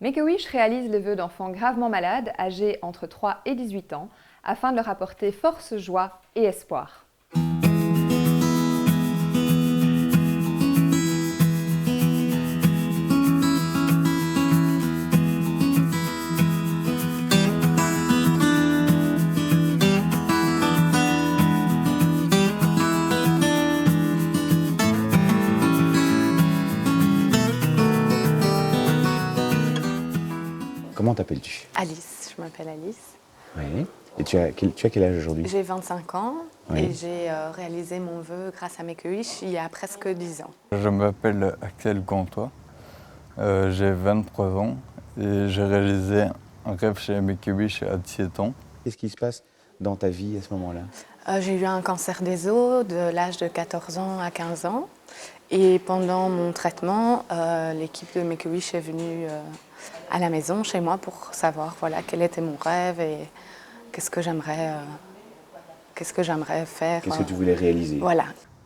Make-A-Wish réalise les vœux d'enfants gravement malades, âgés entre 3 et 18 ans, afin de leur apporter force, joie et espoir. Comment t'appelles-tu? Alice, je m'appelle Alice. Oui. Et tu as quel âge aujourd'hui? J'ai 25 ans Oui. et j'ai réalisé mon vœu grâce à Make-A-Wish il y a presque 10 ans. Je m'appelle Axel Gantois, j'ai 23 ans et j'ai réalisé un rêve chez Make-A-Wish à 17 ans. Qu'est-ce qui se passe dans ta vie à ce moment-là? J'ai eu un cancer des os de l'âge de 14 ans à 15 ans. Et pendant mon traitement, l'équipe de Make-A-Wish est venue à la maison, chez moi, pour savoir quel était mon rêve et qu'est-ce que j'aimerais faire. Qu'est-ce que tu voulais réaliser? Voilà.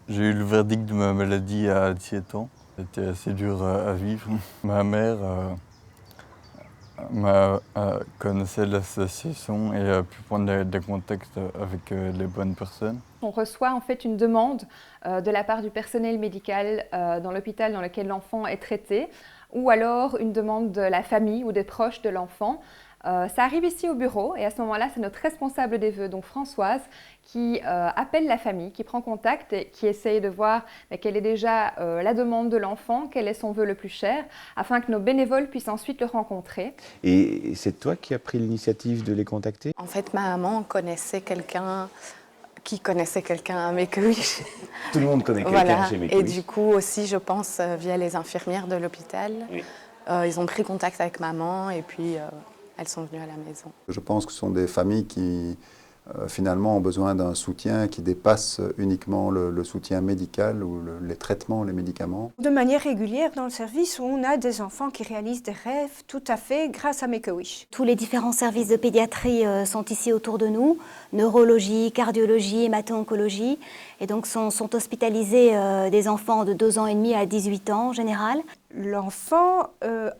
J'ai eu le verdict de ma maladie à 17 ans. C'était assez dur à vivre. Ma mère connaissait l'association et a pu prendre des contacts avec les bonnes personnes. On reçoit en fait une demande de la part du personnel médical dans l'hôpital dans lequel l'enfant est traité, ou alors une demande de la famille ou des proches de l'enfant. Ça arrive ici au bureau et à ce moment-là, c'est notre responsable des vœux, donc Françoise, qui appelle la famille, qui prend contact et qui essaye de voir quelle est déjà la demande de l'enfant, quel est son vœu le plus cher, afin que nos bénévoles puissent ensuite le rencontrer. Et c'est toi qui as pris l'initiative de les contacter? En fait, ma maman connaissait quelqu'un qui connaissait quelqu'un à Make-A-Wish. Tout le monde connaît quelqu'un chez Make-A-Wish. Et du coup aussi, je pense, via les infirmières de l'hôpital, Oui. Ils ont pris contact avec maman et puis elles sont venues à la maison. Je pense que ce sont des familles qui finalement ont besoin d'un soutien qui dépasse uniquement le soutien médical ou les traitements, les médicaments. De manière régulière dans le service, on a des enfants qui réalisent des rêves tout à fait grâce à Make-A-Wish. Tous les différents services de pédiatrie sont ici autour de nous, neurologie, cardiologie, hémato-oncologie, et donc sont hospitalisés des enfants de 2 ans et demi à 18 ans en général. L'enfant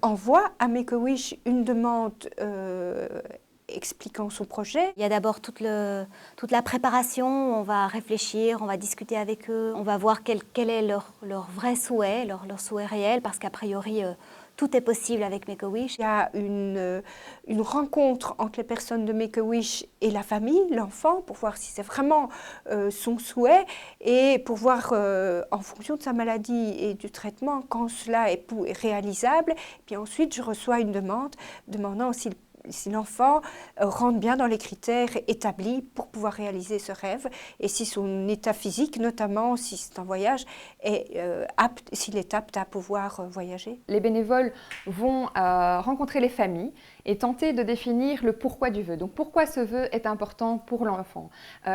envoie à Make-A-Wish une demande expliquant son projet. Il y a d'abord toute la préparation, on va réfléchir, on va discuter avec eux, on va voir quel est leur vrai souhait, leur souhait réel, parce qu'a priori, tout est possible avec Make-A-Wish. Il y a une rencontre entre les personnes de Make-A-Wish et la famille, l'enfant, pour voir si c'est vraiment son souhait et pour voir en fonction de sa maladie et du traitement quand cela est réalisable. Et puis ensuite, je reçois une demande demandant si l'enfant rentre bien dans les critères établis pour pouvoir réaliser ce rêve et si son état physique, notamment si c'est un voyage, est s'il est apte à pouvoir voyager. Les bénévoles vont rencontrer les familles et tenter de définir le pourquoi du vœu. Donc pourquoi ce vœu est important pour l'enfant?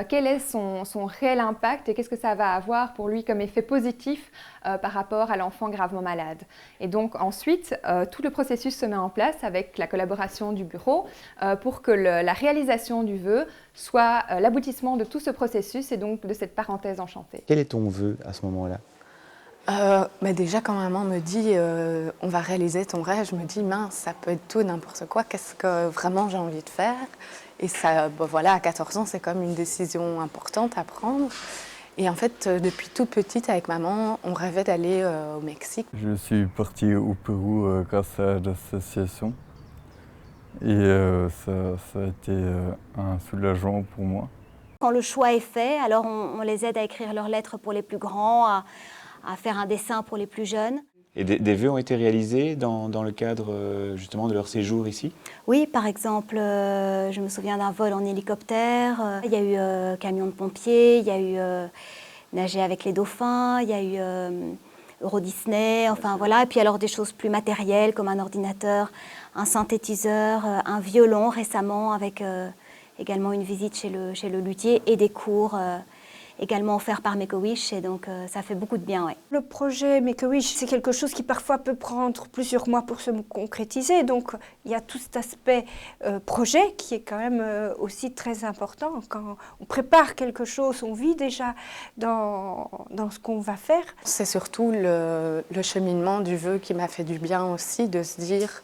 Quel est son réel impact et qu'est-ce que ça va avoir pour lui comme effet positif par rapport à l'enfant gravement malade? Et donc ensuite, tout le processus se met en place avec la collaboration du bureau pour que la réalisation du vœu soit l'aboutissement de tout ce processus et donc de cette parenthèse enchantée. Quel est ton vœu à ce moment-là? Déjà, quand maman me dit on va réaliser ton rêve, je me dis mince, ça peut être tout et n'importe quoi, qu'est-ce que vraiment j'ai envie de faire? Et ça, à 14 ans, c'est comme une décision importante à prendre. Et en fait, depuis toute petite, avec maman, on rêvait d'aller au Mexique. Je suis parti au Pérou grâce à l'association et ça a été un soulagement pour moi. Quand le choix est fait, alors on les aide à écrire leurs lettres pour les plus grands, à faire un dessin pour les plus jeunes. Et des vœux ont été réalisés dans le cadre justement de leur séjour ici? Oui, par exemple, je me souviens d'un vol en hélicoptère, il y a eu camion de pompiers, il y a eu nager avec les dauphins, il y a eu Euro Disney, enfin voilà. Et puis alors des choses plus matérielles comme un ordinateur, un synthétiseur, un violon récemment avec également une visite chez le luthier et des cours également offert par Make-A-Wish et donc ça fait beaucoup de bien. Ouais. Le projet Make-A-Wish, c'est quelque chose qui parfois peut prendre plusieurs mois pour se concrétiser. Donc il y a tout cet aspect projet qui est quand même aussi très important. Quand on prépare quelque chose, on vit déjà dans ce qu'on va faire. C'est surtout le cheminement du vœu qui m'a fait du bien aussi, de se dire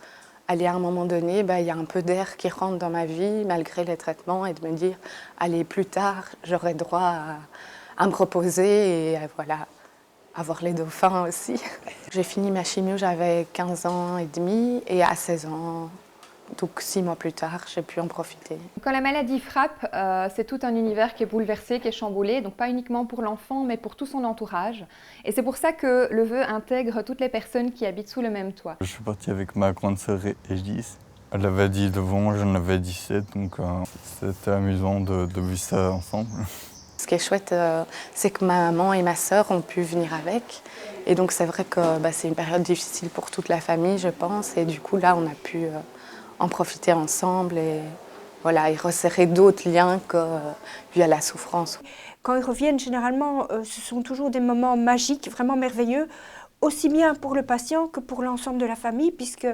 à un moment donné, il y a un peu d'air qui rentre dans ma vie malgré les traitements et de me dire, allez, plus tard, j'aurai droit à me reposer et voilà, avoir les dauphins aussi. J'ai fini ma chimio, j'avais 15 ans et demi et à 16 ans, donc 6 mois plus tard, j'ai pu en profiter. Quand la maladie frappe, c'est tout un univers qui est bouleversé, qui est chamboulé, donc pas uniquement pour l'enfant, mais pour tout son entourage. Et c'est pour ça que le vœu intègre toutes les personnes qui habitent sous le même toit. Je suis parti avec ma grande sœur Élise. Elle avait 19 ans, j'en avais 17, donc c'était amusant de vivre ça ensemble. Ce qui est chouette, c'est que ma maman et ma sœur ont pu venir avec. Et donc c'est vrai que c'est une période difficile pour toute la famille, je pense. Et du coup, là, on a pu en profiter ensemble et voilà, et resserrer d'autres liens que via la souffrance. Quand ils reviennent, généralement, ce sont toujours des moments magiques, vraiment merveilleux, aussi bien pour le patient que pour l'ensemble de la famille, puisque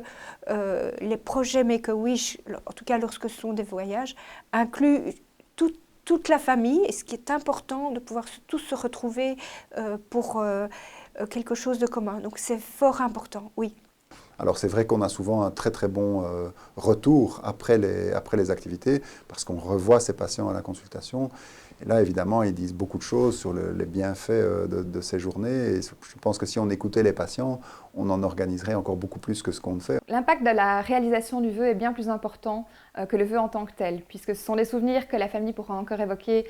les projets Make-A-Wish, en tout cas lorsque ce sont des voyages, incluent toute la famille, et ce qui est important de pouvoir tous se retrouver pour quelque chose de commun. Donc c'est fort important, oui. Alors c'est vrai qu'on a souvent un très très bon retour après les activités parce qu'on revoit ces patients à la consultation. Et là évidemment ils disent beaucoup de choses sur les bienfaits de ces journées. Et je pense que si on écoutait les patients, on en organiserait encore beaucoup plus que ce qu'on fait. L'impact de la réalisation du vœu est bien plus important que le vœu en tant que tel, puisque ce sont des souvenirs que la famille pourra encore évoquer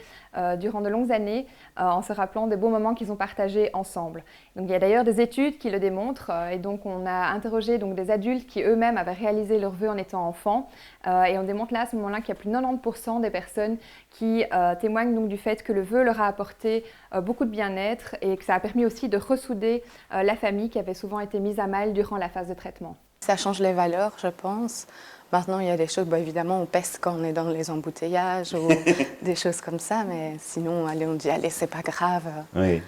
durant de longues années en se rappelant des beaux moments qu'ils ont partagés ensemble. Donc, il y a d'ailleurs des études qui le démontrent et donc on a interrogé donc, des adultes qui eux-mêmes avaient réalisé leur vœu en étant enfants et on démontre là à ce moment-là qu'il y a plus de 90% des personnes qui témoignent donc, du fait que le vœu leur a apporté beaucoup de bien-être et que ça a permis aussi de ressouder la famille qui avait souvent été mise à mal durant la phase de traitement. Ça change les valeurs, je pense. Maintenant, il y a des choses, évidemment, on peste quand on est dans les embouteillages ou des choses comme ça, mais sinon, allez, on dit, allez, c'est pas grave. Oui,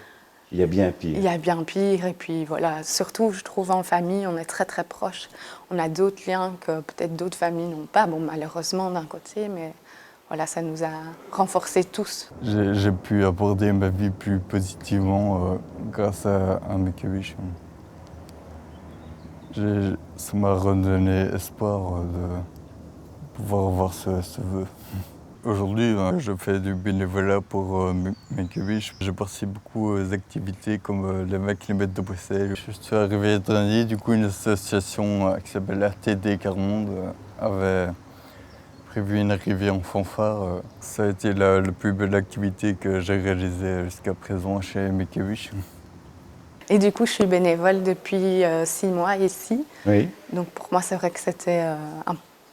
il y a bien pire. Il y a bien pire, et puis voilà, surtout, je trouve, en famille, on est très très proches. On a d'autres liens que peut-être d'autres familles n'ont pas, bon, malheureusement, d'un côté, mais voilà, ça nous a renforcés tous. J'ai pu aborder ma vie plus positivement grâce à Make-A-Wish. Ça m'a redonné espoir de pouvoir avoir ce vœu. Aujourd'hui, je fais du bénévolat pour Make-A-Wish. Je participe beaucoup aux activités comme les 20 km de Bruxelles. Je suis arrivé dernier, du coup, une association qui s'appelle RTD Carmonde avait prévu une arrivée en fanfare. Ça a été la plus belle activité que j'ai réalisée jusqu'à présent chez Make-A-Wish. Et du coup, je suis bénévole depuis 6 mois ici. Oui. Donc pour moi, c'est vrai que c'était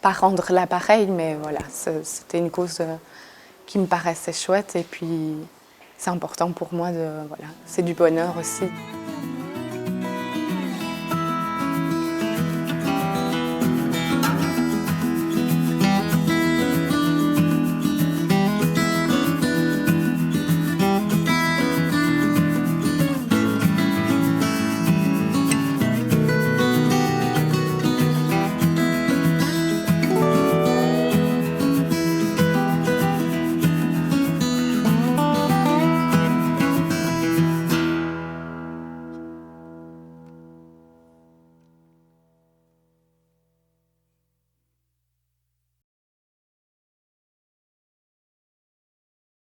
pas rendre l'appareil, mais voilà, c'était une cause qui me paraissait chouette. Et puis, c'est important pour moi, voilà, c'est du bonheur aussi.